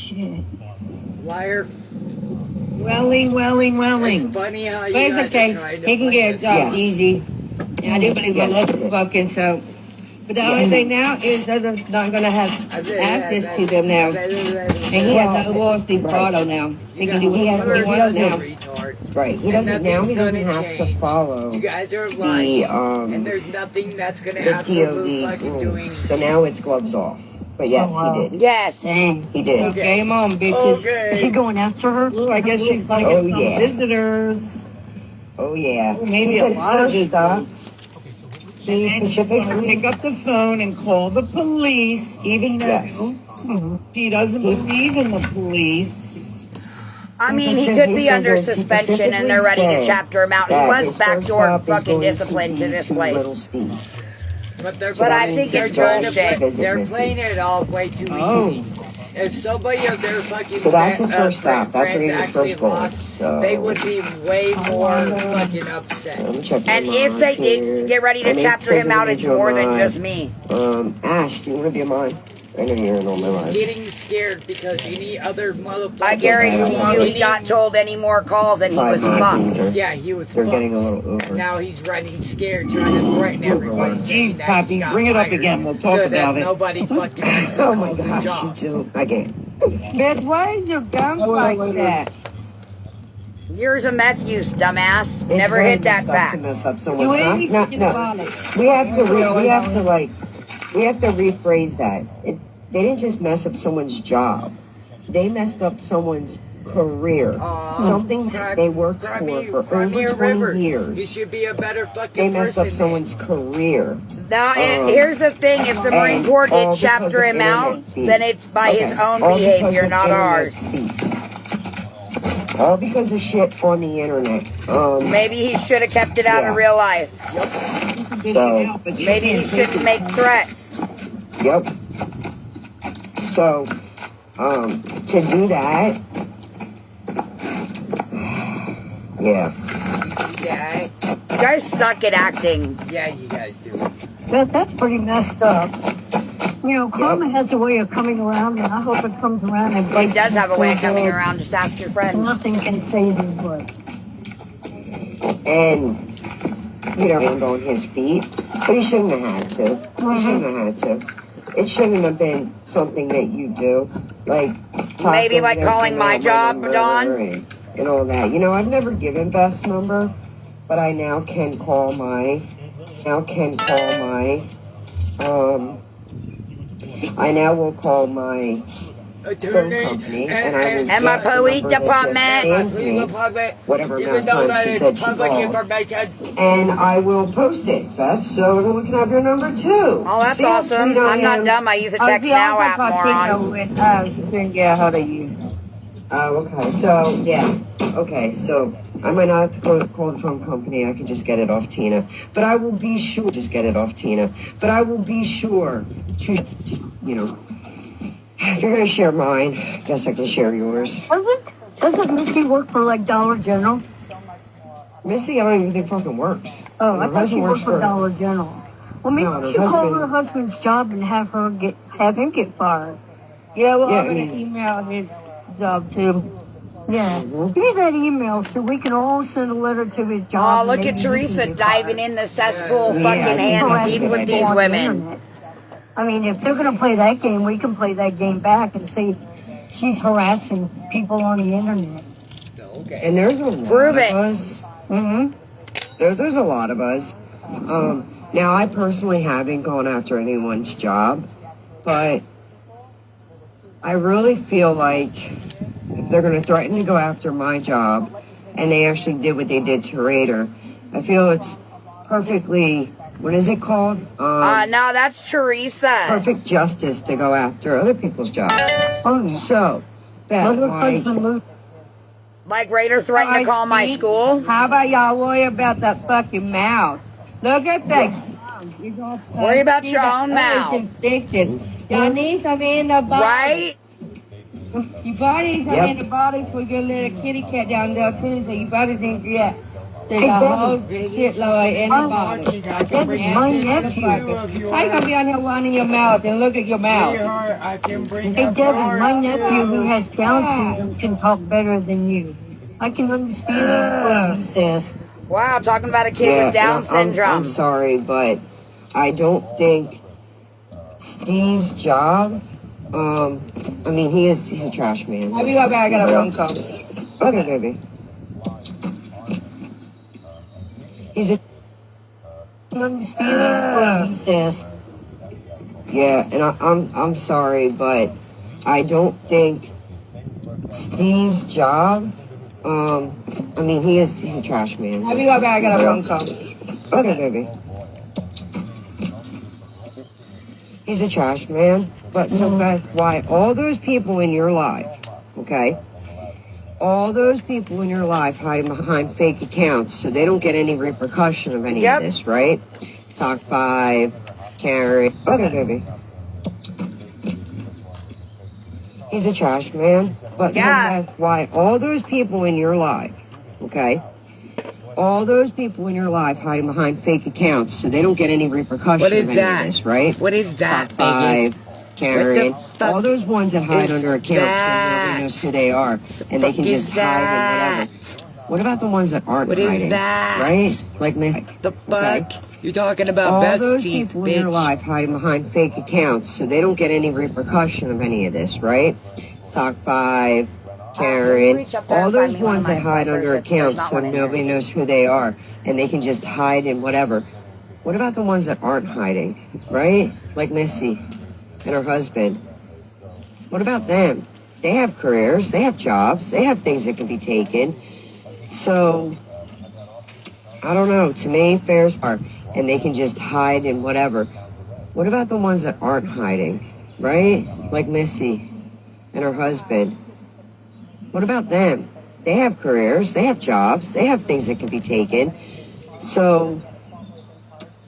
shit. Liar. Welling. It's funny how you But it's guys okay. are trying to He can play get a this. job easy. And I do believe my left is spoken, so. But the only thing now is they're just not going to have access to them now. And he has no laws to follow now. He can do whatever he wants now. Right, he doesn't now. He doesn't have to follow You guys are lying, and the there's nothing that's gonna the absolutely DOD fucking do rules. anything. So now it's gloves off. But yes, he did. Yes. Dang. He did. Okay. Game on, bitches. Is he going after her? Ooh, I guess she's going to Oh, get some yeah. visitors. Oh yeah. Maybe He a said lot of first stop, visitors. the And she's going to Pacific. pick up the phone and call the police, even though Yes. she doesn't believe in the police. I mean, he could be under suspension and they're ready to chapter him out. He was backdoor fucking disciplined to this place. But I think it's bullshit. They're playing it off way too easy. If somebody of their fucking So that's his first stop. That's where he was actually first going. lost, So they would be way more fucking upset. let me check And my if mom they here. did get ready I to made chapter him out, it's individual more than mine. just me. Ash, do you want to be a mine? I know you're in all my He's lives. getting scared because any other motherfucker. I guarantee you he got told any more calls and he was fucked. Yeah, he was They're fucked. getting a little over. Now he's running scared, trying to threaten everybody. saying Jeez, that Poppy, he got bring it up fired again. We'll talk so about that it. nobody fucking actually Oh my calls his gosh, you job. too. Again. Bitch, why is your gun like that? Years of meth use, dumbass. It's Never very hit that messed up fact. to mess up You someone's ain't no, even no. about it. We have to rephrase that. They didn't just mess up someone's job. They messed up someone's career. Something that they worked for over 20 You years. should be a better fucking They messed up person. someone's career. Now, here's the thing. If the Marine And Corps all did because chapter of him out, internet speed. then it's by his Okay, own all because behavior, of not internet ours. speed. All because of shit on the internet. Maybe he should have kept it out of real life. So, Maybe he shouldn't make threats. yep. So, to do that, yeah. Yeah, You guys suck at acting. yeah, you guys do. That's pretty messed up. You know, karma has a way of coming around, and I hope it comes around. And It does have a way of coming around. Just ask your friends. Nothing can save him, but And, land on his feet. But he shouldn't have had to. He shouldn't have had to. It shouldn't have been something that you do. Like, Maybe like calling my job, Dawn? And all that. I've never given Beth's number, but I now can call my, I now will call my phone company, and I will And my get the police number that department. just scanned me, whatever Even amount though of that time she is said she public called, information. and I will post it, Beth, so everyone can have your number too. Oh, that's See how awesome. sweet I I'm not am? dumb. I use a text now app, moron. Yeah, how do you? Oh, okay. So, yeah. Okay, so I might not have to call the phone company. I can just get it off Tina. But I will be sure, to just, if you're going to share mine, I guess I can share yours. doesn't Missy work for like Dollar General? Missy, I don't even think fucking works. Oh, And I her thought she husband worked for works Dollar General. Well, maybe No, her she call husband- her husband's job and have him get fired. Yeah, well, Yeah, I'm I gonna mean- email his job too. Yeah, give me that email so we can all send a letter to his job. Oh, and look maybe at he can Teresa get diving fired. in the cesspool, Yeah, fucking that's hands harassing deep with people these on the women. internet. I mean, if they're going to play that game, we can play that game back and say she's harassing people on the internet. Okay. And there's a lot Prove of it. us. Mm-hmm. There's a lot of us. Now, I personally haven't gone after anyone's job, but I really feel like if they're going to threaten to go after my job, and they actually did what they did to Raider, I feel it's perfectly, what is it called? No, that's Teresa. Perfect justice to go after other people's jobs. Oh, yeah. So, Beth, Let her why? husband lose. Like Raider threatened to call my school. How about y'all worry about that fucking mouth? Look at that. Worry about your own mouth. It's infected. Y'all need some antibiotics. Right? You bought some Yep. antibiotics for your little kitty cat down there too, so you better think, yeah. There's Hey, a Debbie. whole shitload in the bottle. Debbie, my nephew. How you gonna be on here winding your mouth and look at your mouth? I can bring Hey, up Debbie, yours, my nephew who too. has Down syndrome can talk better than you. I can understand what he says. Wow, talking about a kid Yeah, with Down and syndrome. I'm sorry, but I don't think Steve's job. I mean, he's a trash man. I'll be right back. I got a phone call. Okay, baby. He's a I can understand what he says. yeah, and I'm sorry, but I don't think Steve's job. I mean, he's a trash man. I'll be right back. I got a phone call. Okay, baby. He's a trash man, but so that's why all those people in your life, okay? All those people in your life hiding behind fake accounts so they don't get any repercussion of any Yep. of this, right? Talk 5, Karen. Okay, baby. He's a trash man, but so Yeah. that's why all those people in your life, okay? All those people in your life hiding behind fake accounts so they don't get any repercussion What of is any that? of this, right? What is that, Top 5, Vegas? Karen, What the fuck all those ones that hide is under accounts so that? nobody knows who they are, and they can Fuck just is hide that? and whatever. What about the ones that aren't What is hiding? that? Right? Like me. The fuck? You're talking about All best those teeth, people in your bitch. life hiding behind fake accounts so they don't get any repercussion of any of this, right? Talk 5, Karen, reach up there all and find those me one of ones that my hide buffers under if there's accounts not so one in nobody there. knows who they are, and they can just hide in whatever. What about the ones that aren't hiding, right? Like Missy and her husband. What about them? They have careers, they have jobs, they have things that can be taken. So, I don't know. To me, fair's fair, and they can just hide in whatever. What about the ones that aren't hiding, right? Like Missy and her husband. What about them? They have careers, they have jobs, they have things that can be taken. So,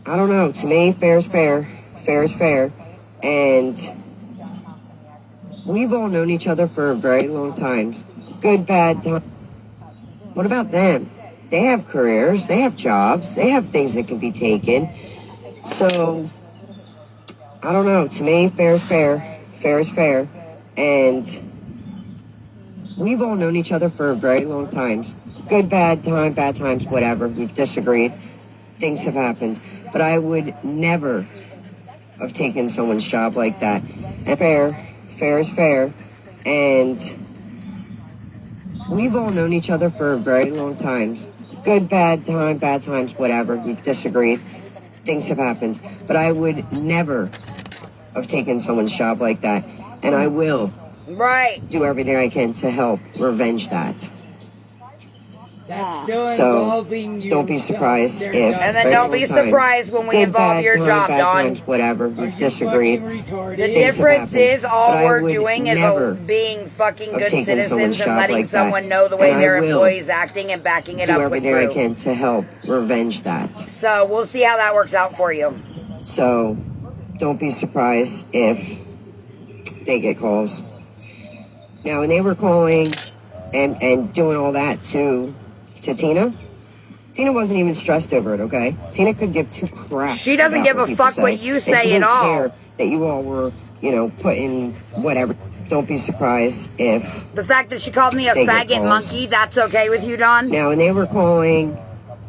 I don't know. To me, fair's fair, fair's fair, and we've all known each other for a very long time. Good, bad time. What about them? They have careers, they have jobs, they have things that can be taken. So, I don't know. To me, fair's fair, fair's fair, and we've all known each other for a very long time. Good, bad times, whatever. We've disagreed. Things have happened. But I would never have taken someone's job like that. And fair is fair, and we've all known each other for a very long time. Good, bad times, whatever. We've disagreed. Things have happened. But I would never have taken someone's job like that. And I will Right. do everything I can to help revenge that. That's still So, involving you. don't be surprised if... And then don't be surprised when we Good, involve your job, bad Dawn. times, whatever. We've disagreed. The Things have difference happened, is all but I we're would doing is never being fucking have good taken citizens someone's and job letting like that. someone know the way And I their will employees acting and backing it do up with everything I proof. can to help revenge that. So we'll see how that works out for you. So, don't be surprised if they get calls. Now, when they were calling and doing all that to Tina, Tina wasn't even stressed over it, okay? Tina could give 2 craps. She doesn't about give a people fuck say. what you And say she at didn't all. care that you all were, putting whatever. Don't be surprised if... The fact that she called me a They get faggot calls. monkey, that's okay with you, Dawn? Now, when they were calling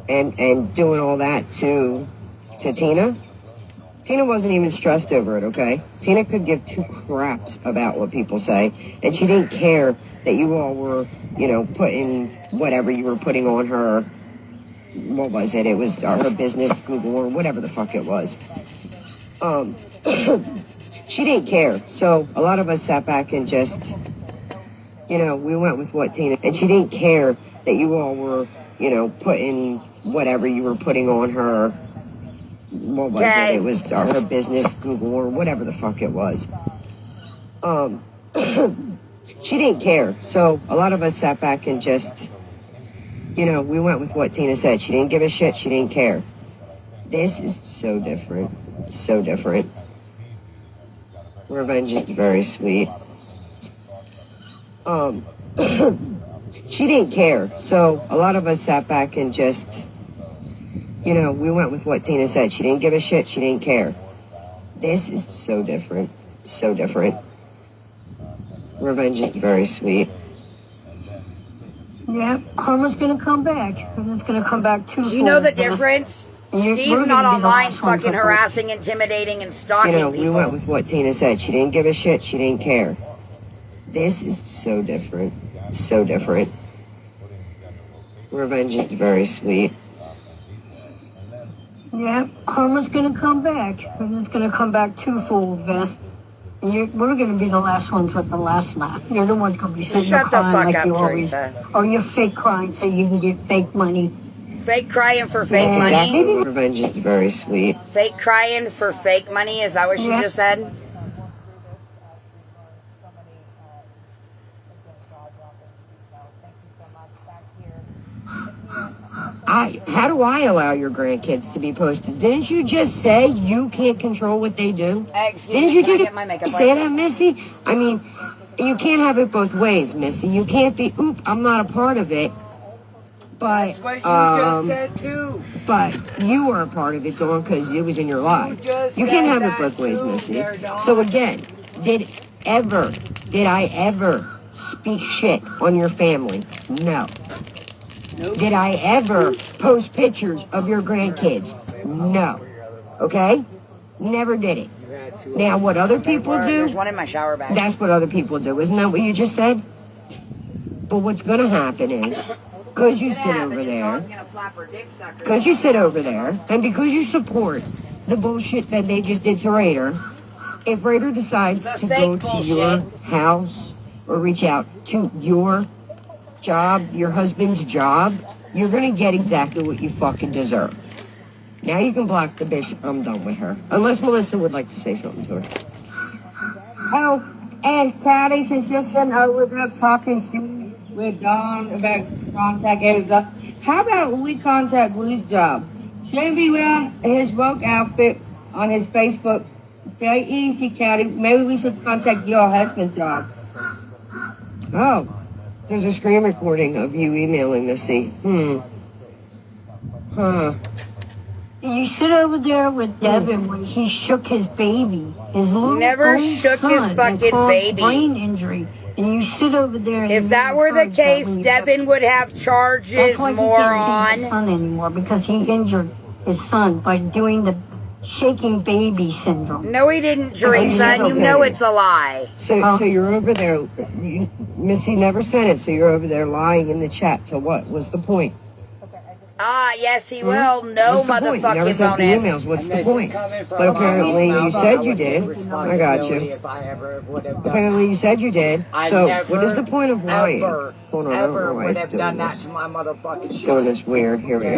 and doing all that to Tina, Tina wasn't even stressed over it, okay? Tina could give 2 craps about what people say, and she didn't care that you all were, putting whatever you were putting on her. What was it? It was her business, Google, or whatever the fuck it was. She didn't care. So a lot of us sat back and just, we went with what Tina, and she didn't care that you all were, putting whatever you were putting on her. What was Okay. it? It was her business, Google, or whatever the fuck it was. She didn't care. So a lot of us sat back and just, we went with what Tina said. She didn't give a shit. She didn't care. This is so different. So different. Revenge is very sweet. she didn't care. So a lot of us sat back and just, you know, we went with what Tina said. She didn't give a shit. She didn't care. This is so different. So different. Revenge is very sweet. Yeah, karma's gonna come back. And it's gonna come back twofold. You know the difference? We're Steve's gonna not be the online last ones fucking up harassing, intimidating, and stalking You know, we people. went with what Tina said. She didn't give a shit. She didn't care. This is so different. So different. Revenge is very sweet. Yeah, karma's gonna come back. And it's gonna come back twofold, Beth. And we're gonna be the last ones at the last laugh. You're the ones gonna be sitting there Shut the crying fuck like up, you always. Teresa. Or you're fake crying so you can get fake money. Fake crying for fake That's money? exactly what revenge is very sweet. Fake crying for fake money? Is that what she Yeah. just said? How do I allow your grandkids to be posted? Didn't you just say you can't control what they do? Excuse Didn't me, you can I just get my makeup say wipes? that, Missy? I mean, you can't have it both ways, Missy. You can't be, I'm not a part of it. But, That's what you just said too. but you were a part of it, Dawn, because it was in your life. just You can't said have it that both ways, too, Missy. there, Dawn. So again, did I ever speak shit on your family? No. Did I ever post pictures of your grandkids? No. Okay? Never did it. Now, what other people do, There's one in my shower bag. that's what other people do. Isn't that what you just said? But what's going to happen is, because you sit over there, because you sit over there, and because you support the bullshit that they just did to Raider, if Raider decides The to fake go to your bullshit. house or reach out to your job, your husband's job, you're going to get exactly what you fucking deserve. Now you can block the bitch. I'm done with her. Unless Melissa would like to say something to her. Oh, and Patty, since you're sitting over there talking with Dawn about contact everybody, how about we contact Blue's job? Shouldn't be wearing his woke outfit on his Facebook. Very easy, Patty. Maybe we should contact your husband's job. Oh, there's a screen recording of you emailing Missy. Huh. You sit over there with Devin when he shook his baby, his little Never own shook son, his and fucking caused baby. brain injury, and you sit over there. And If you that were the encourage that case, when you- Devin would have charges, That's why he can't see moron. his son anymore, because he injured his son by doing the shaking baby syndrome. No, he didn't, Teresa, and you know it's a lie. So you're over there. Missy never sent it, so you're over there lying in the chat. So what was the point? Ah, yes, he will. No, What's the point? You never motherfucking sent the bonus. emails. What's And the this is point? coming from But apparently my own you mouth. said I you would take did. I got responsibility you. If I ever would have done Apparently that. you said you did. I So never, what is the point of lying? Ever, Hold on, I don't know ever why would it's have doing done that this. to my motherfucking It's doing son. this weird. Here we go.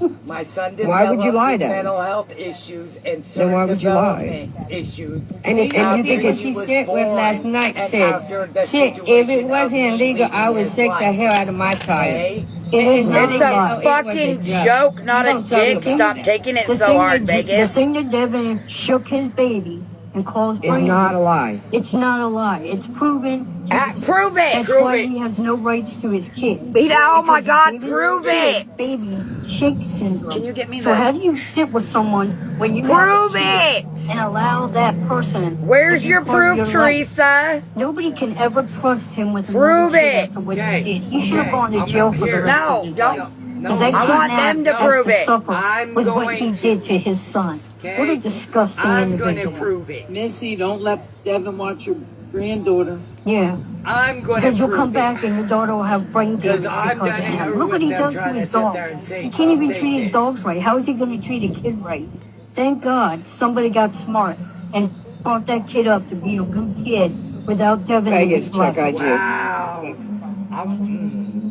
Okay? My son Why would you lie developed then? mental health issues and Then why would you lie? development issues. And you after think What it's she was said was born last night and said, after the shit, if it situation wasn't of me illegal, I leaving would his sick the life. hell out of my tire. Okay? It is not It's a a joke. fucking joke, not You a don't tell dick. me about Stop that. taking it The so thing hard, that- Vegas. The thing that Devin shook his baby and caused It's brain not a lie. It's not a lie. It's proven. Prove it. That's Prove why it. he has no rights to his kid. Oh my Because God, he gave prove his it. Baby shake syndrome. Can you get me So that? how do you sit with someone when you Prove have a kid it. and allow that person? Where's to be your part of proof, your life? Teresa? Nobody can ever trust him with Prove another kid it. after what Okay, he did. He should have okay. gone to I'm jail not for the here. rest No, of his don't. life. No, 'Cause that I want kidnap them to has prove it. suffer I'm with what going he to. did to his son. Okay? What a disgusting I'm going individual. to prove it. Missy, don't let Devin watch your granddaughter. Yeah. I'm going to Because you'll prove come it. back and your daughter will have brain damage Because I'm because of done and him. over Look what he with them does to trying to his sit dogs. there and say He can't even stay treat his this. dogs right. How is he going to treat a kid right? Thank God somebody got smart and brought that kid up to be a good kid without Devin in Vegas, his life. check IG. Wow.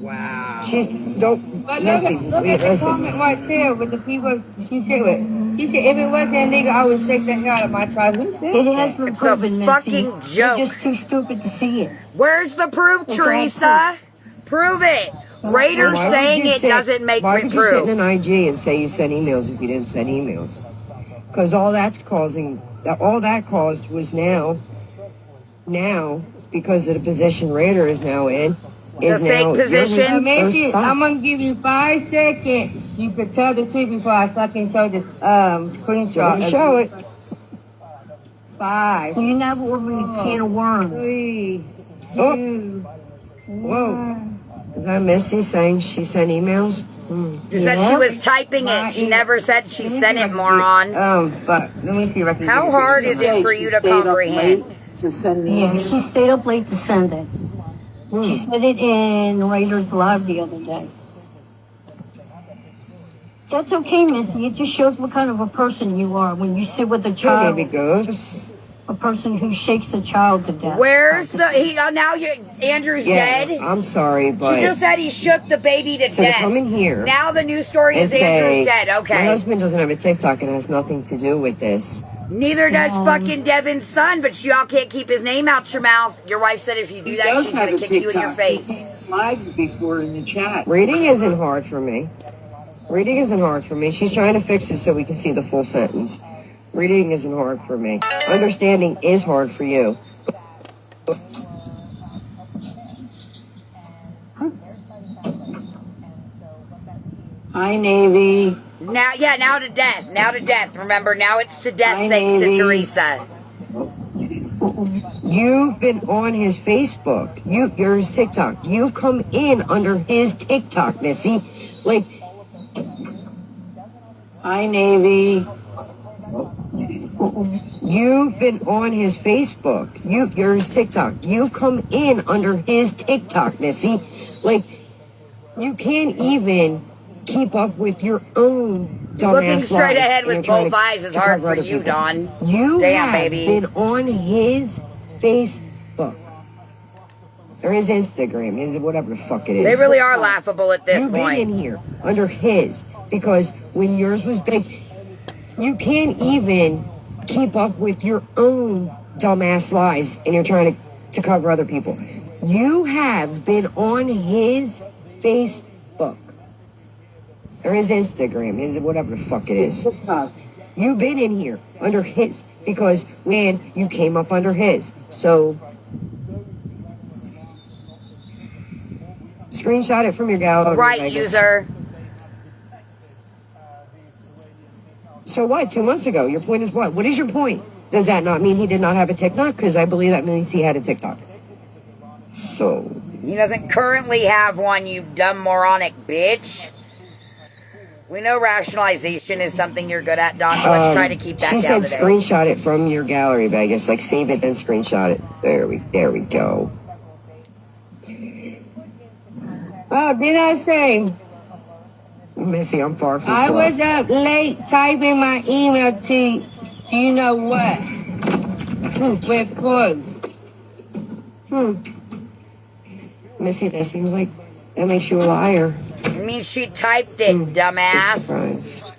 Wow. She's don't But Missy. look at the Listen. comment right there with the people she said with. She said, if it wasn't illegal, I would shake the hell out of my child. Who said It has that? been It's a proven, Missy. fucking You're joke. just too stupid to see it. Where's the proof, It's all Teresa? Prove it. Raider Why would saying you it sit- doesn't make Why me would you sit in proof. an IG and say you sent emails if you didn't send emails? Because all that caused was now, because of the position Raider is now in, is The fake now position? your Macy, first stop. I'm gonna give you 5 seconds. You could tell the truth before I fucking show this screenshot. Show it. 5, You never opened a can of worms. 3, Oh. 2, Whoa. Is that Missy saying she sent emails? She said she was typing it. She never said she sent it, moron. But let me see if I can. How hard is it for you to Stayed up comprehend? late to send the Yeah, email. she stayed up late to send it. She said it in Raiders Live the other day. That's okay, Missy. It just shows what kind of a person you are when you sit with a Hey, child, baby goes. a person who shakes a child to death. Where's the now Andrew's Yeah, dead? I'm sorry, but She just said he shook the baby to so to death. come in here Now the news story and is Andrew's say dead. my Okay. husband doesn't have a TikTok and has nothing to do with this. Neither does fucking Devin's son, but y'all can't keep his name out your mouth. Your wife said if you do He that, does she's have gonna a kick you in your TikTok. face. He's seen lives before in the chat. Reading isn't hard for me. Reading isn't hard for me. She's trying to fix it so we can see the full sentence. Reading isn't hard for me. Understanding is hard for you. Hi, Navy. Now to death. Now to death. Remember, now it's to death Hi, thanks to Navy. Teresa. You've been on his Facebook. You're his TikTok. You've come in under his TikTok, Missy. Like, Hi, Navy. you've been on his Facebook. You're his TikTok. You've come in under his TikTok, Missy. Like, you can't even keep up with your own dumbass Looking straight lies, ahead and you're with trying both eyes is to hard cover for other you, people. Dawn. You Damn, have baby. been on his Facebook. Or his Instagram, his whatever the fuck it is. They really are laughable at this You've been point. in here under his because when yours was big, you can't even keep up with your own dumbass lies, and you're trying to cover other people. You have been on his Facebook or his Instagram, his whatever the fuck it is. TikTok. You've been in here under his because when you came up under his, so screenshot it from your gallery. Right, I guess. user. So what? 2 months ago. Your point is what? What is your point? Does that not mean he did not have a TikTok? Because I believe that means he had a TikTok. So He doesn't currently have one, you dumb moronic bitch. We know rationalization is something you're good at, Don. So let's try to keep that she down said today. screenshot it from your gallery, Vegas. Like save it, then screenshot it. There we go. Oh, did I say Missy, I'm far from I slow. was up late typing my email to you know what? With clothes. Missy, that seems like that makes you a liar. It means she typed it, I'm dumbass. surprised.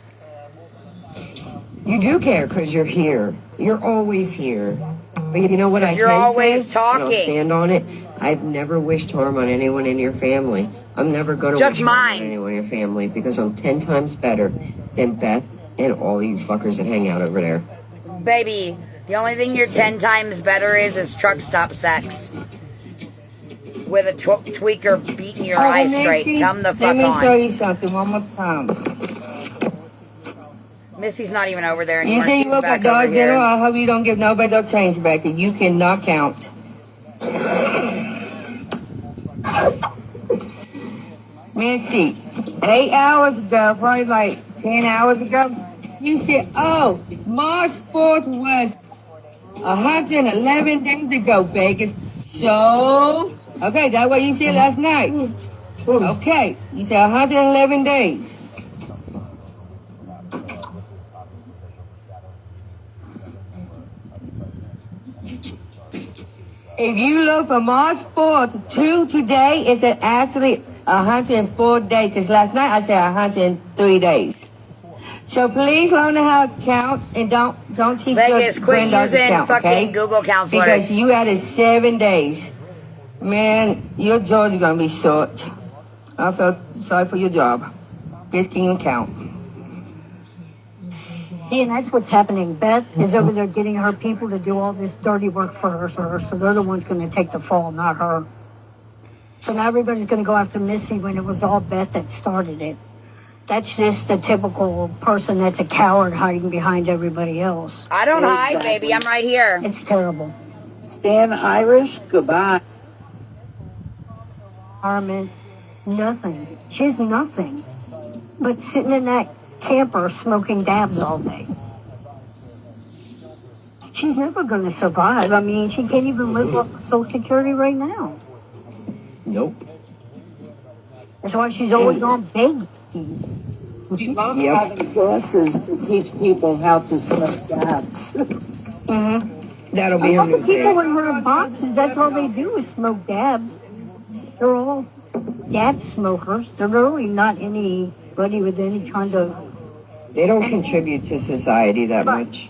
You do care because you're here. You're always here. But you know what I You're can always say? And I'll talking. stand on it. I've never wished harm on anyone in your family. I'm never going to Just wish harm mine. on anyone in your family because I'm 10 times better than Beth and all you fuckers that hang out over there. Baby, the only thing you're 10 times better is truck stop sex. With a tweaker beating your eyes straight. Come the fuck Let me show on. you something one more time. Missy's not even over there You anymore. say She's you woke back up, Dollar over General. here. I hope you don't give nobody no change back. And you cannot count. Missy, 8 hours ago, probably like 10 hours ago, you said, oh, March 4th was 111 days ago, Vegas. So, okay, that's what you said last night. Okay, you said 111 days. If you look from March 4th to today, it's actually 104 days. Because last night I said 103 days. So please learn how to count and don't teach Vegas, your quit granddaughter to using count, fucking okay? Google counselors. Because you added 7 days. Man, your job's is gonna be short. I felt sorry for your job. Bitch, can you count? See, and that's what's happening. Beth is over there getting her people to do all this dirty work for her, so they're the ones going to take the fall, not her. So now everybody's going to go after Missy when it was all Beth that started it. That's just the typical person that's a coward hiding behind everybody else. I don't hide, baby. I'm right here. It's terrible. Stan Irish, goodbye. Armin, nothing. She's nothing. But sitting in that camper smoking dabs all day. She's never going to survive. I mean, she can't even live off of Social Security right now. Nope. That's why she's always on begging. She loves having classes to teach people how to smoke dabs. That'll be A her lot new of people thing. in her boxes, that's all they do is smoke dabs. They're all dab smokers. They're really not anybody with any kind of... They don't contribute to society that much.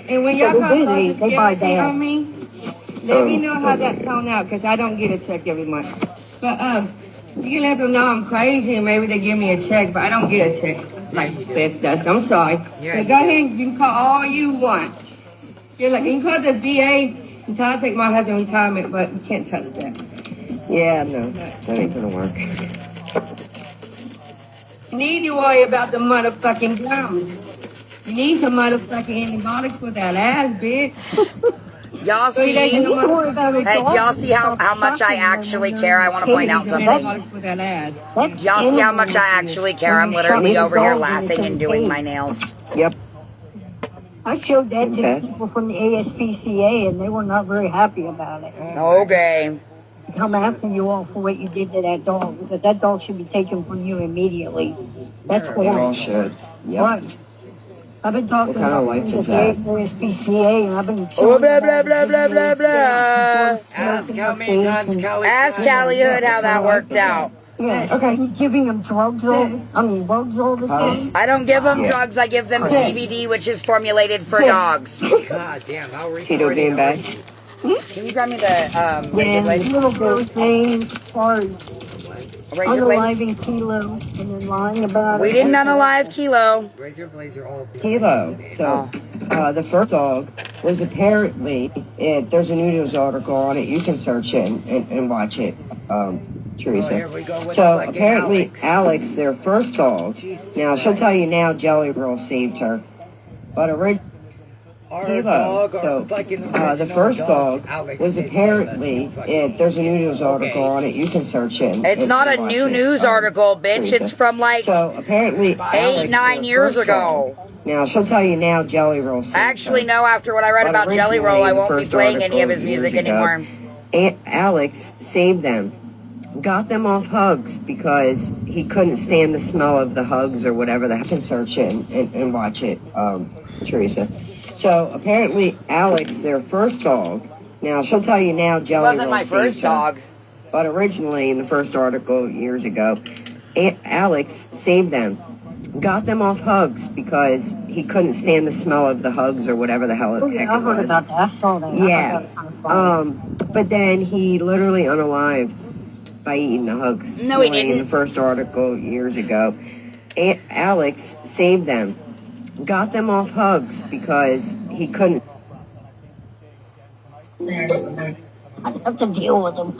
And when y'all They come do, Social they buy Security dabs. on me, let me know how that turned out, because I don't get a check every month. But you can let them know I'm crazy and maybe they give me a check, but I don't get a check like Beth does. I'm sorry. Yeah, But go ahead, you can call all you want. You're like, you can call the VA and tell I take my husband's retirement, but you can't touch that. Yeah, no, that ain't gonna work. You need to worry about the motherfucking gums. You need some motherfucking antibiotics for that ass, bitch. Y'all 3 days in see? the month. Hey, do y'all see how much I actually care? I want to point out Some something. antibiotics for that ass. Y'all see how much I actually care? I'm literally over here laughing and doing my nails. Yep. I showed that to Okay. people from the ASPCA, and they were not very happy about it. Okay. Come after you all for what you did to that dog, because that dog should be taken from you immediately. That's We all horrible. should. Yep. Right. I've been talking What kind of about life things is at the ASPCA, and I've been Oh, blah, blah, blah, blah, blah, blah. Ask how many times Kelly. Ask Callie Hood how that worked out. Yeah, Okay. okay. Giving them drugs drugs all the time. I don't give them Yeah. drugs. I give them CBD, which is formulated for dogs. God damn, I'll read Tito being back. Can you grab me the And razor blade? little girl's name, sorry, Razor blade? unaliving Kilo, and then lying about We it. didn't unalive Kilo. Razor blades are all. Kilo. So, the first dog was apparently, there's a news article on it. You can search it and watch it, Teresa. here we go with So, fucking apparently, Alex. Alex, their first dog, now she'll tell you now Jelly Roll saved her. But originally, Our Kilo. dog, our So, fucking the original first dog Alex was did apparently, save us, fucking- there's a news article on it. You can search it. It's not a watch new it, news article, bitch. Teresa. It's from like So apparently, 8-9 years ago. Now she'll tell you now. Jelly Roll. saved Actually, her. no, after what I read But about Jelly Roll, I originally, the won't be first playing any of article his music years ago, anymore. Aunt Alex saved them, got them off hugs because he couldn't stand the smell of the hugs or whatever. That you can search it and watch it, Teresa. So apparently, Alex, their first dog. Now she'll tell you now. It Jelly wasn't Roll my saved first her. dog. But originally, in the first article years ago, Aunt Alex saved them, got them off hugs because he couldn't stand the smell of the hugs or whatever the hell Oh, heck yeah, I it heard was. about that. I saw that. I thought Yeah. that was kind of funny. But then he literally unalived by eating the hugs. No, he Like, In didn't. the first article years ago, Aunt Alex saved them, got them off hugs because he couldn't. I'd have to deal with them.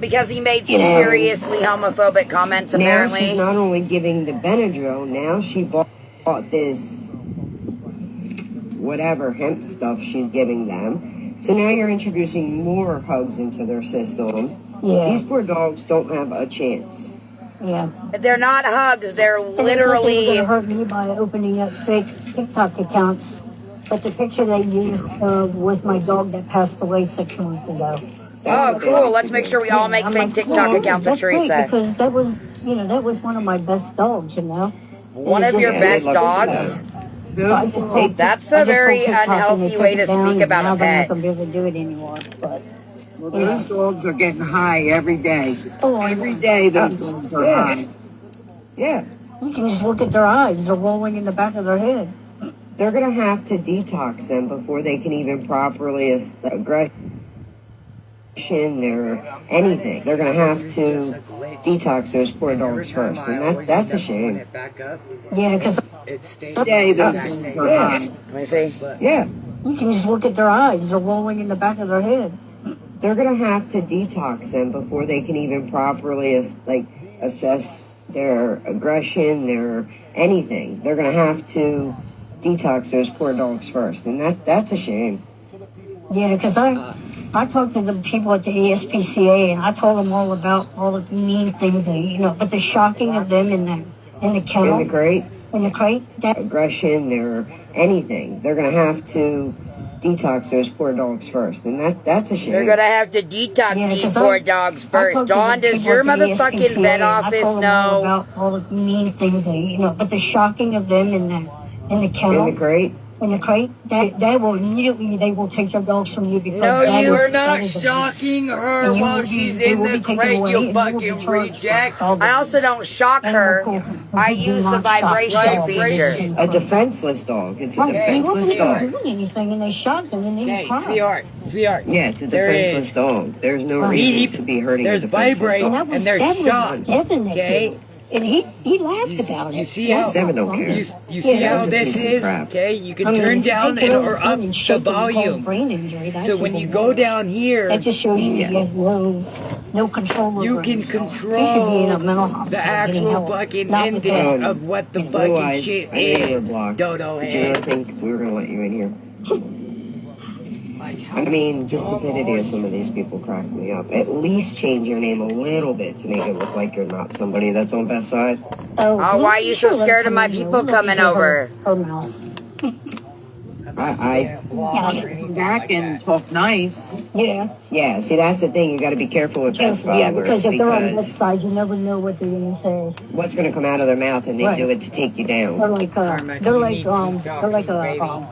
Because he made some Yeah. seriously homophobic comments, Now apparently. she's not only giving the Benadryl, now she bought this whatever hemp stuff she's giving them. So now you're introducing more hugs into their system. Yeah, These poor dogs don't have a chance. yeah. They're not hugs. They're And they thought they were literally. going to hurt me by opening up fake TikTok accounts. But the picture they used was my dog that passed away 6 months ago. Oh, cool. Let's make sure we all make I'm fake like, TikTok well, accounts of that's great, Teresa. because that was one of my best dogs, One of your Yeah, best they love dogs? So I just told- That's I a just told very TikTok and unhealthy they way took to it down, speak and about a now they're pet. not going to be able to do it anymore. But Well, those dogs are getting high every day. oh, Every day those dogs are high. Yeah. you can just look at their eyes; they're rolling in the back of their head. They're going to have to detox them before they can even properly aggression or anything. They're going to have to detox those poor dogs first. And that's a shame. Yeah, because It stayed. Every day those dogs are high. Let me see. Yeah. you can just look at their eyes; they're rolling in the back of their head. they're gonna have to detox them before they can even properly assess their aggression, their anything. They're gonna have to detox those poor dogs first, and that's a shame. Yeah, because I talked to the people at the ASPCA and I told them all about all the mean things, that, but the shocking of them in the kennel, In the crate, that, aggression, their anything. They're gonna have to detox those poor dogs first, and that's a shame. They're gonna have to detox Yeah, these 'cause poor I dogs talked first. to Dawn, the does people your at the motherfucking ASPCA, vet and I office told them all know? about all the mean things, but the shocking of them in the kennel, In the crate, they will immediately take your dogs from you because No, that you is- We're that not is abuse. shocking her And you while will be- she's they in will the be taken crate, away, you and you will be fucking charged for reject. all the I also don't shock her. animal cruelty. I You do use the not shock vibration dogs. feature. a defenseless dog. It's a Right, he defenseless wasn't dog. even doing anything, and they shot him, and then he Okay, cried. sweetheart. Yeah, it's a There defenseless is dog. There's no Beep. reason to be hurting There's a defenseless vibrate. And dog. that was, And they're that was shocked, Devin that okay? did it. And he laughed about it. You see how Seven don't care. you see Yeah, how that's a this piece of is? crap. Okay, you can I mean, turn if you down take it over or the phone up and the shake it and cause volume. brain injury, that's So when even you go worse. down here, That just shows you Yes. you have no control over you can yourself. You should be in a control mental hospital the getting actual help, fucking not with ending that. of what the Blue fucking eyes, shit I knew you were is. blocked. Dodo Did you ever head. think we were gonna let you in here? Like, I mean, just the stupidity of some of these people crack me up. At least change your name a little bit to make it look like you're not somebody that's on Best Side. Oh, why are you so sure, scared of my let her people come in, coming her- over? Her mouth. I Back and talk nice. yeah. See, that's the thing. You got to be careful with Best Careful, yeah, followers because if they're on that because side, you never know what they're going to say. what's going to come out of their mouth, and they Right. do it to take you down. They're like a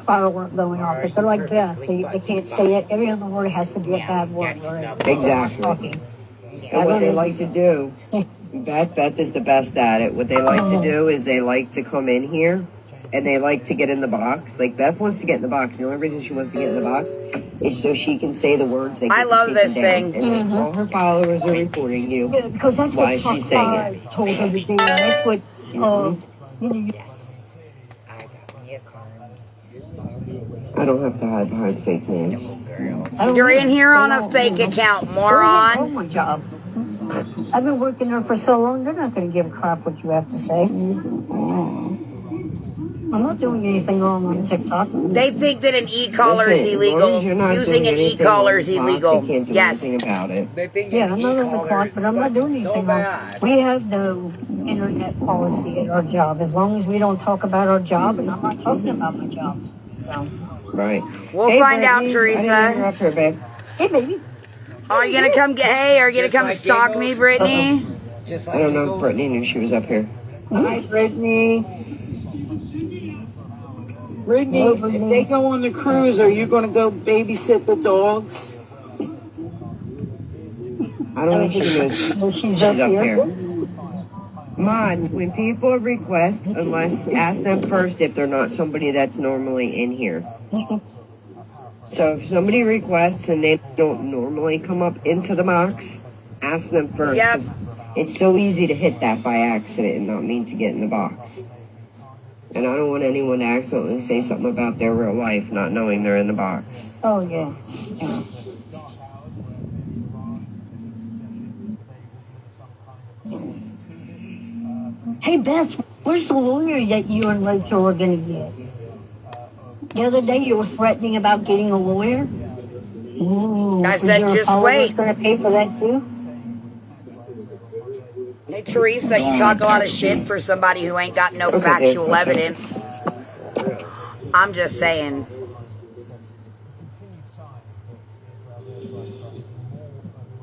firework going off. But they're like Beth. They can't say it. Every other word has to be a bad word. Right? Exactly. Talking. And what they like to do, Beth is the best at it. What they like to do is they like to come in here and they like to get in the box. Like Beth wants to get in the box. The only reason she wants to get in the box is so she can say the words. That I get love taken this down. thing. And then all her followers are reporting you. Yeah, because that's Why what is Top she saying 5 told her to do. And that's what, I don't have to hide behind fake names. You're in here on a fake account, Oh moron. my job. I've been working there for so long, they're not going to give a crap what you have to say. I'm not doing anything wrong on TikTok. They think that an e-collar is Listen, as long illegal. as you're not Using doing an anything e-collar on is the clock, illegal. They can't do Yes. anything about it. They think Yeah, I'm not on the clock, but I'm not doing anything wrong. bad. We have no internet policy at our job. As long as we don't talk about our job, and I'm not talking about my job. So, Right. We'll Hey, find out, Brittany, I didn't Teresa. interrupt her, babe. hey, baby. Are you gonna come get? Hey, are you gonna Just come like stalk Giggles? me, Brittany? Just I don't know if Giggles. Brittany knew she was up here. Hi, Brittany. Brittany, if they go on the cruise, are you going to go babysit the dogs? I don't know if she knows Well, she's she's up up here. here. Mods, when people request, ask them first if they're not somebody that's normally in here. So if somebody requests and they don't normally come up into the box, ask them first. Yep. 'Cause it's so easy to hit that by accident and not mean to get in the box. And I don't want anyone to accidentally say something about their real life, not knowing they're in the box. Oh, yeah. Hey, Beth, where's the lawyer that you and Rachel are going to get? The other day you were threatening about getting a lawyer. Ooh, I is said, your just followers wait. going to pay for that too? Hey, Teresa, you talk a lot of shit for somebody who ain't got no Okay, factual okay. evidence. I'm just saying.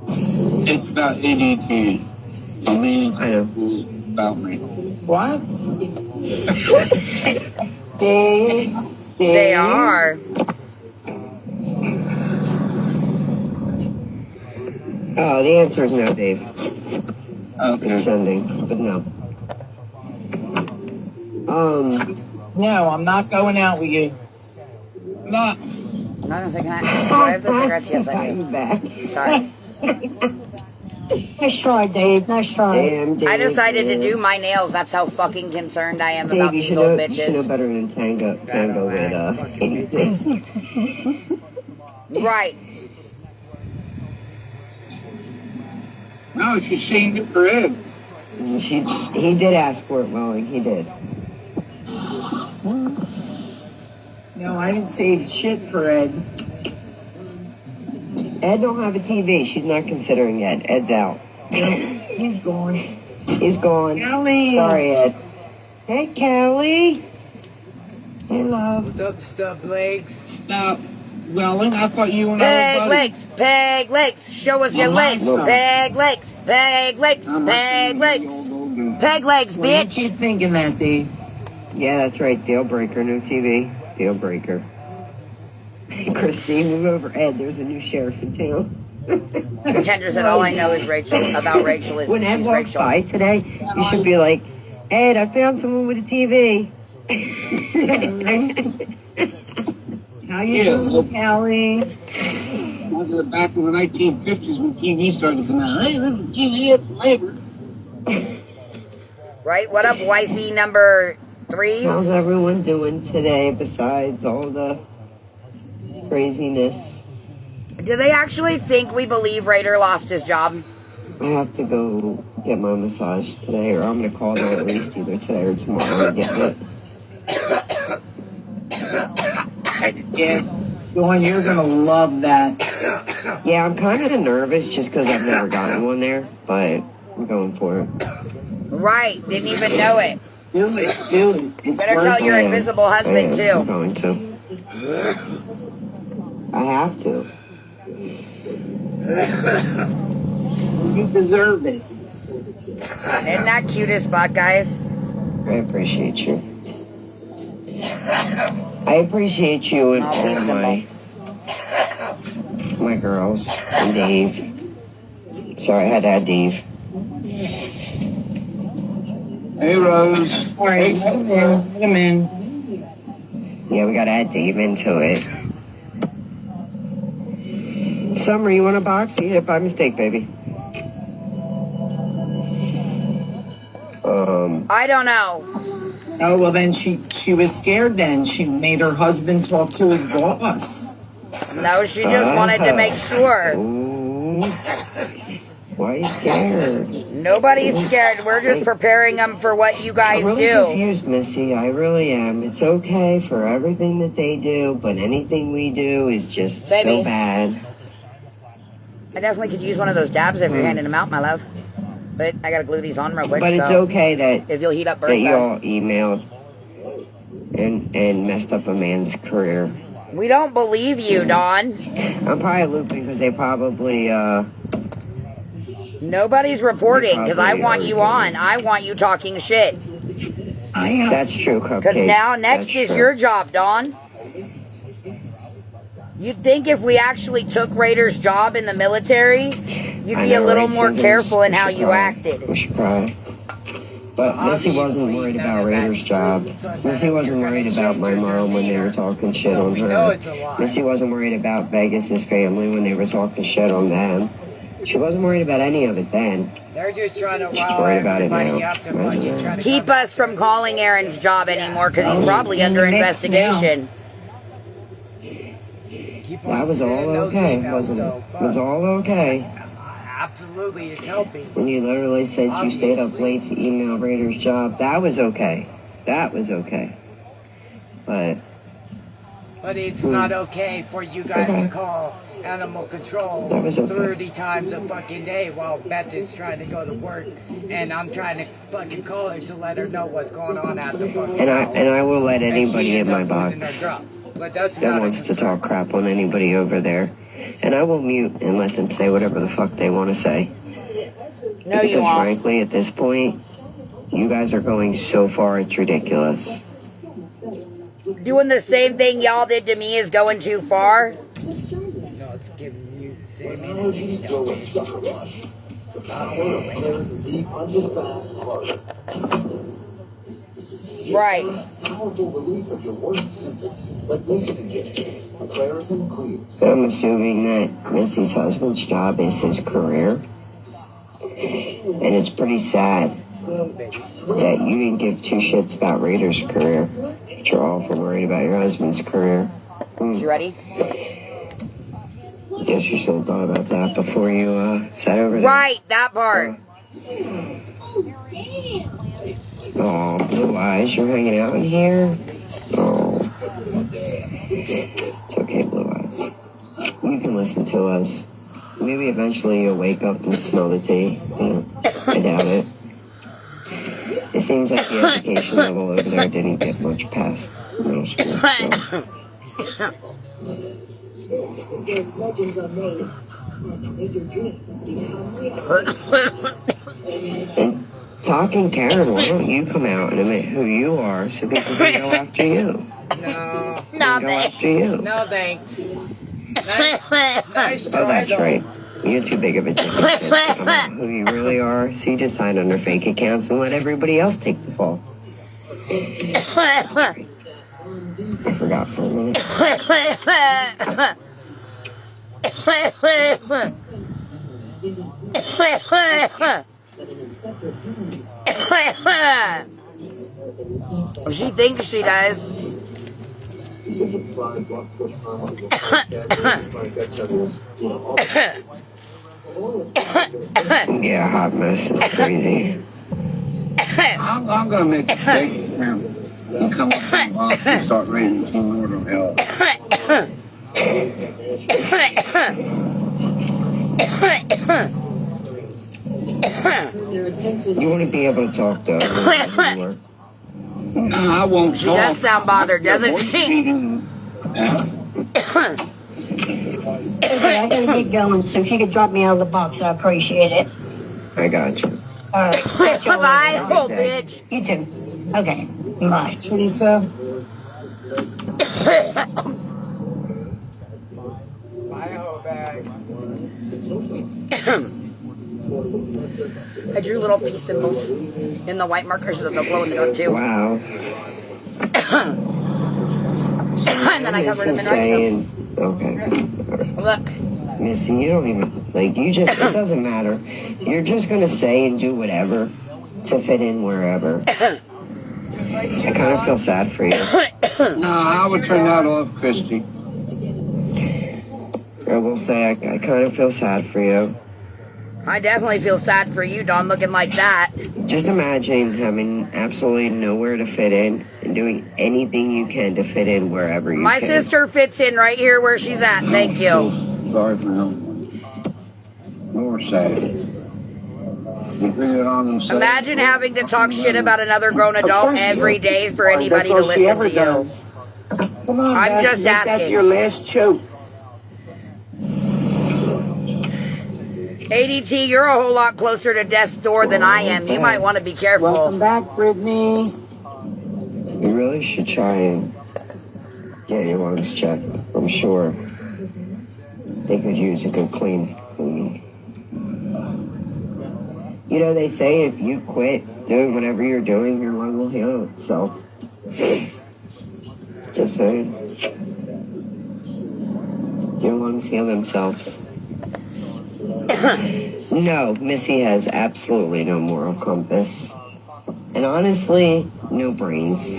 It's about ADT. I mean, I know. about me. What? Dave. They are. Oh, the answer is no, Dave. Okay. It's sending, but no. No, I'm not going out with you. No. I'm not gonna say, can I have the cigarettes? Yes, I You do. back. Sorry. Nice try, Dave. Nice try. Damn, Dave. I decided to man. do my nails. That's how fucking concerned I am Dave, about you these should, old know, you should know bitches. better than tango with anything. Right. No, she seen it for Ed. He did ask for it, Molly. He did. No, I didn't save shit for Ed. Ed don't have a TV. She's not considering Ed. Ed's out. He's gone. He's gone. Kelly. Sorry, Ed. Hey, Kelly. Hey, love. What's up, stub legs? Welling, I thought you and I Peg were legs, peg legs. Show us your legs. Peg legs, peg legs, peg legs. Peg legs, What you bitch. thinking that, Dave? Yeah, that's right. Deal breaker. New TV. Deal breaker. Christine, move over. Ed, there's a new sheriff in town. Kendra said all I know is Rachel about Rachel is When Ed she's walks Rachel. by today, you should be like, Ed, I found someone with a TV. How you doing, Kelly? back in the 1950s when TV started to come out. Hey, there's a TV at the labor. Right? What up, wifey number 3? How's everyone doing today besides all the craziness? Do they actually think we believe Raider lost his job? I have to go get my massage today, or I'm going to call them at least either today or tomorrow and get it. Yeah. Dawn, you're gonna love that. Yeah, I'm kind of nervous just because I've never gotten one there, but I'm going for it. Right. Didn't even know it. Do it. Do it. It's Better worth tell it. your I am. invisible husband, I'm too. going to. I have to. You deserve it. Isn't that cute as fuck, guys? I appreciate you. I appreciate you and I'll be all my girls and Dave. Sorry, I had to add Dave. Hey, Rose. All right, let him in. Let him in. Yeah, we gotta add Dave into it. Summer, you want a box? You hit it by mistake, baby. I don't know. Oh, well, then she was scared then. She made her husband talk to his boss. No, she just wanted to make sure. Ooh. Why are you scared? Nobody's scared. We're just preparing them for what you guys I'm really do. confused, Missy. I really am. It's okay for everything that they do, but anything we do is just Baby. so bad. I definitely could use one of those dabs if you're handing them out, my love. But I gotta glue these on real quick. But it's so okay that if you'll heat up that you Bertha. all emailed and messed up a man's career. We don't believe you, Dawn. I'm probably looping because they probably Nobody's reporting because I want you on. I want you talking shit. that's true, Cupcake. Because now next That's is true. your job, Dawn. You'd think if we actually took Raider's job in the military, you'd I be a know, little right, more Susan? careful in We how should you cry. acted. We should cry. But Missy wasn't worried about Raider's job. Missy wasn't worried about my mom when they were talking shit on her. Missy wasn't worried about Vegas's family when they were talking shit on them. She wasn't worried about any of it then. They're just trying to She's rile worried about it everybody now. up to fucking try to Keep come- us from calling Aaron's job anymore because he's probably in under the mix investigation. keep on That was all sending those okay, emails, wasn't it? though. It was all okay. Absolutely, it's helping. When you literally said you stayed up late to email Raider's job, that was okay. That was okay. But But it's not okay for you guys to call animal control That was okay. 30 times a fucking day while Beth is trying to go to work and I'm trying to fucking call her to let her know what's going on at the fucking house. and I will let And she anybody in ends my up losing her box job. But that's that not wants to talk crap on anybody over there. And I will mute and let them say whatever the fuck they want to say. No, you Because won't. frankly, at this point, you guys are going so far, it's ridiculous. Doing the same thing y'all did to me is going too far. No, it's giving you the same energy. Right. I'm assuming that Missy's husband's job is his career. And it's pretty sad that you didn't give two shits about Raider's career. But you're all for worried about your husband's career. You ready? Guess you should have thought about that before you sat over there. Right, that part. Oh, Blue Eyes, you're hanging out in here? Oh. It's okay, Blue Eyes. You can listen to us. Maybe eventually you'll wake up and smell the tea. I doubt it. It seems like the education level over there didn't get much past middle school. So. And talking Karen, why don't you come out and admit who you are so people can go after you? No. No, Go after you. No thanks. Nice Oh, try, that's though. right. You're too big of a chicken shit to come out who you really are. So you just sign under fake accounts and let everybody else take the fall. I forgot for a minute. She thinks she does. Yeah, hot mess is crazy. I'm gonna make a mistake now. You come up and start raising some more of hell. You want to be able to talk to her. No, I won't She talk. does sound bothered, doesn't she? Okay, I gotta get going, so if you could drop me out of the box, I appreciate it. I got you. Alright. catch y'all Bye, later. old bitch. You too. Okay, bye. Teresa, My whole bag. I drew little peace symbols in the white markers so that they'll glow in the dark too. Wow. And then I covered them in rice saying, okay. soap. Look. Missy, you don't even, like, you just, it doesn't matter. You're just going to say and do whatever to fit in wherever. I kind of feel sad for you. No, I would turn that off, Christy. I will say, I kind of feel sad for you. I definitely feel sad for you, Don, looking like that. Just imagine having absolutely nowhere to fit in and doing anything you can to fit in wherever you My can. sister fits in right here where she's at. Thank you. Sorry for them. More sad. They bring it on themselves. Imagine having to talk shit about another grown of adult course she every is. day for anybody That's to all she listen ever to you. does. Come on, I'm Beth, just make that asking. your last choke. ADT, you're a whole lot closer to death's door than I am. You might want to be careful. Welcome back, Brittany. You really should try and get your lungs checked. I'm sure they could use a good clean. You know, they say if you quit doing whatever you're doing, your lung will heal itself. Just saying. Your lungs heal themselves. No, Missy has absolutely no moral compass. And honestly, no brains.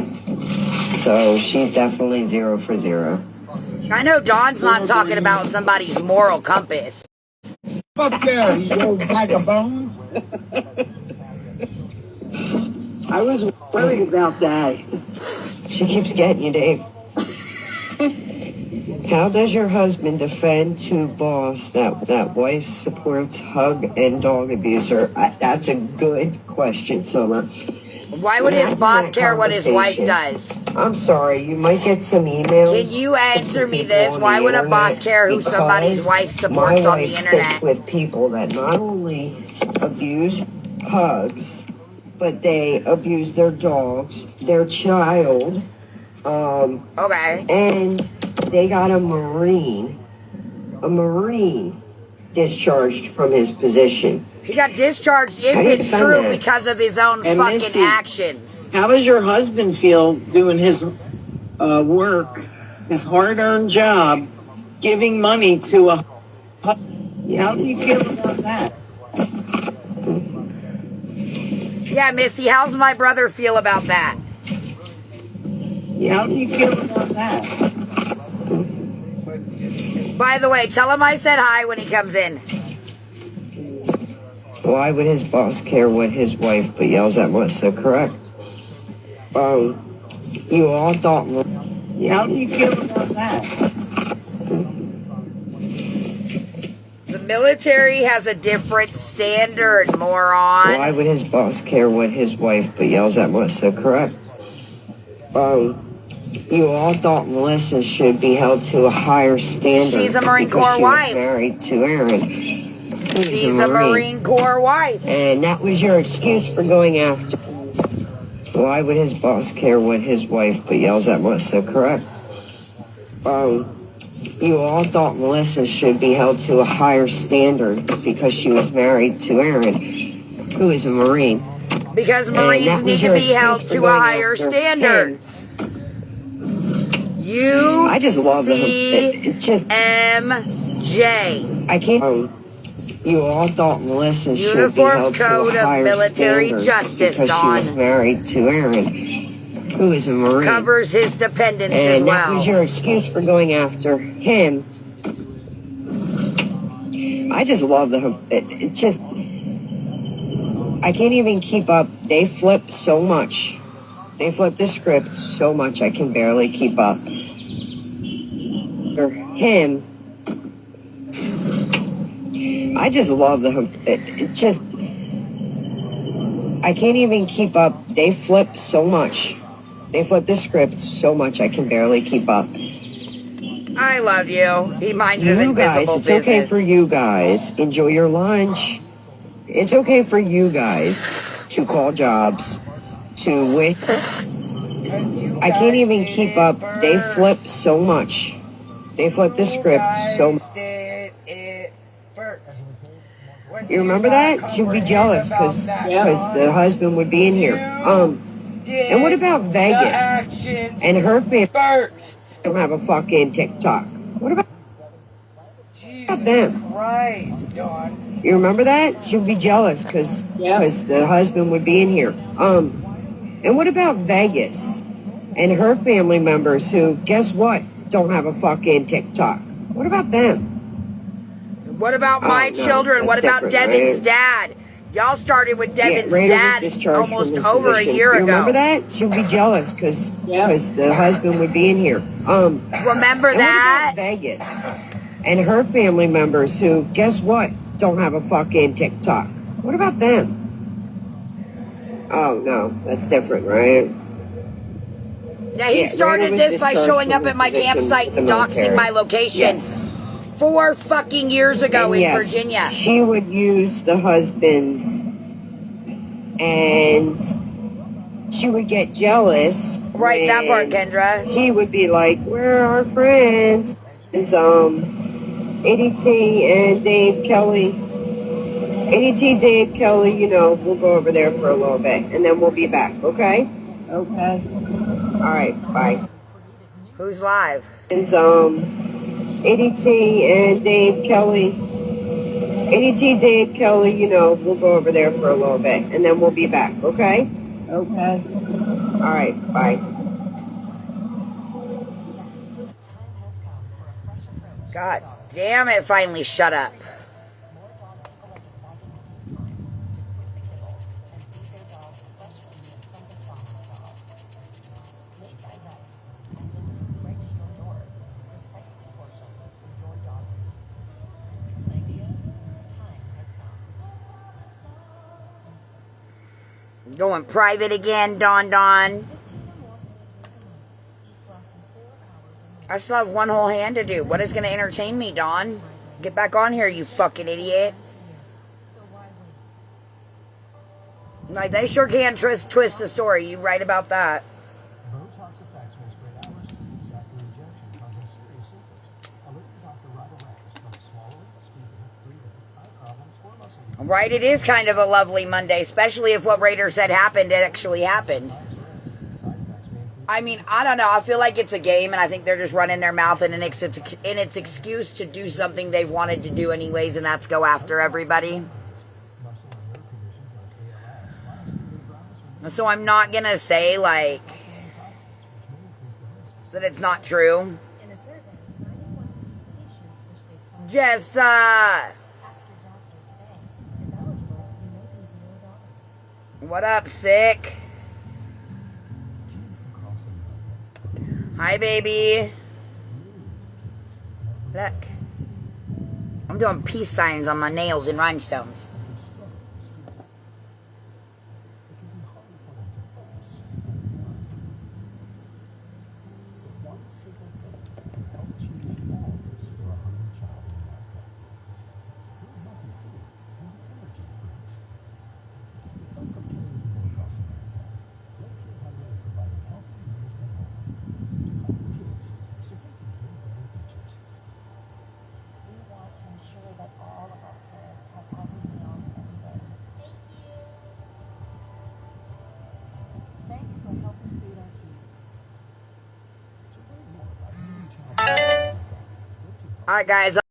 So she's definitely 0 for 0. I know Don's not talking about somebody's moral compass. Fuck there, you old vagabond. I was worried about that. She keeps getting you, Dave. How does your husband defend to boss that wife supports hug and dog abuser? That's a good question, Summer. Why would his boss care what his wife does? I'm sorry, you might get some emails. Can you answer me this? Why would a boss care who somebody's wife supports on the My wife internet? sits with people that not only abuse hugs, but they abuse their dogs, their child, Okay. and they got a Marine discharged from his position. He got discharged, if I it's didn't true, find that. because of his own And fucking Missy- actions. How does your husband feel doing his work, his hard-earned job, giving money to a... How do you feel about that? Yeah, Missy, how's my brother feel about that? How do you feel about that? By the way, tell him I said hi when he comes in. Why would his boss care what his wife but yells at Melissa, correct? You all thought... How do you feel about that? The military has a different standard, moron. Why would his boss care what his wife but yells at Melissa, correct? You all thought Melissa should be held to a higher standard. She's a Marine because Corps she was wife. married to Aaron. She's a Marine Corps wife. And that was your excuse for going after. Why would his boss care what his wife but yells at Melissa, correct? You all thought Melissa should be held to a higher standard because she was married to Aaron, who is a Marine. Because And Marines that need was to your be excuse held for to a going higher after standard. him. U I just love the CMJ. I can't. You all thought Melissa should be Uniform held to Code a of higher Military standard Justice, because she was Dawn. married to Aaron, who is a Marine. Covers his dependents as And that was well. your excuse for going after him. I just love I can't even keep up. They flip so much. They flip the script so much I can barely keep up. For him, I just love I can't even keep up. They flip so much. They flip the script so much I can barely keep up. I love you. He minds his You guys, invisible it's okay business. for you guys. Enjoy your lunch. It's okay for you guys to call jobs, to wait. I can't even keep up. They flip so much. They flip the script so much. You remember that? She'd be jealous because the husband would be in here. And what about Vegas and her family? Don't have a fucking TikTok. What about them? Christ, Dawn. You remember that? She'd be jealous because the husband would be in here. And what about Vegas and her family members who, guess what, don't have a fucking TikTok? What about them? What about my no, children? What that's about different, Devin's right? dad? Y'all started with Devin's Raider was dad discharged from almost his over position. a year You remember ago. that? She'd be jealous because the husband would be in here. Remember And that? what about Vegas and her family members who, guess what, don't have a fucking TikTok? What about them? Oh, no, that's different, right? Yeah, he started Raider was this by discharged showing from up his at my position campsite with and the doxing military. my location Yes. 4 fucking years ago And in yes, Virginia. she would use the husbands and she would get jealous. Right, that part, when Kendra. He would be like, "Where are our friends?" And ADT and Dave Kelly. ADT, Dave Kelly, we'll go over there for a little bit and then we'll be back, okay? Okay. All right, bye. Who's live? And ADT and Dave Kelly. ADT, Dave Kelly, we'll go over there for a little bit and then we'll be back, okay? Okay. All right, bye. God damn it, finally shut up. Going private again, Dawn. I still have one whole hand to do. What is going to entertain me, Dawn? Get back on here, you fucking idiot. Like, they sure can twist the story. You right about that. Botox effects may spread hours to weeks after injection, causing serious symptoms. Alert your doctor right away. Stroke, swallowing, speeding, breathing, eye problems, or muscle weakness. Right, it is kind of a lovely Monday, especially if what Raider said happened, it actually happened. I mean, I don't know. I feel like it's a game, and I think they're just running their mouth in its excuse to do something they've wanted to do anyways, and that's go after everybody. So I'm not going to say, like, that it's not true. Jessa. What up, sick? Hi, baby. Look. I'm doing peace signs on my nails and rhinestones. All right, guys.